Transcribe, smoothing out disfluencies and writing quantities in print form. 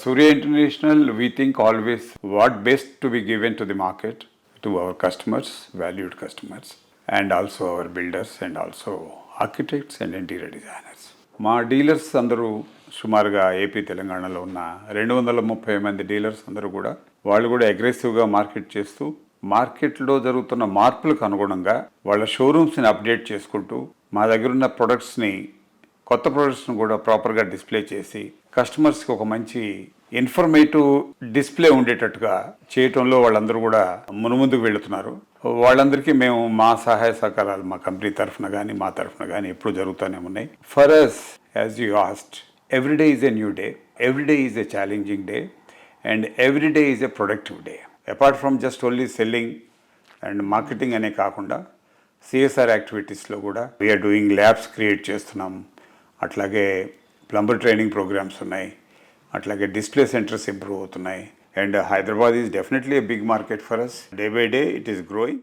Surya International, we think always what best to be given to the market, to our customers, valued customers, and also our builders and also architects and interior designers. మా dealers అందరూ సుమారుగా AP తెలంగాణలో ఉన్న 230 మంది dealers అందరూ కూడా వాళ్ళు కూడా అగ్రెసివ్గా మార్కెట్ చేస్తూ మార్కెట్లో జరుగుతున్న మార్పులకు అనుగుణంగా వాళ్ళ షోరూమ్స్ని అప్డేట్ చేసుకుంటూ మా దగ్గర ఉన్న ప్రొడక్ట్స్ని కొత్త ప్రొడక్ట్స్ని కూడా ప్రాపర్గా డిస్ప్లే చేసి కస్టమర్స్కి ఒక మంచి ఇన్ఫర్మేటివ్ డిస్ప్లే ఉండేటట్టుగా చేయటంలో వాళ్ళందరూ కూడా మునుముందుకు వెళుతున్నారు. వాళ్ళందరికీ మేము మా సహాయ సహకారాలు మా కంపెనీ తరఫున కానీ మా తరఫున కానీ ఎప్పుడు జరుగుతూనే ఉన్నాయి. For us, as you asked, every day is a new day, every day is a challenging day, and every day is a productive day. Apart from just only selling and marketing అనే కాకుండా CSR యాక్టివిటీస్లో కూడా we are doing labs create చేస్తున్నాం. అట్లాగే plumber training programs ఉన్నాయి, అట్లాగే display centers improve అవుతున్నాయి. And Hyderabad is definitely a big market for us. Day by day it is growing.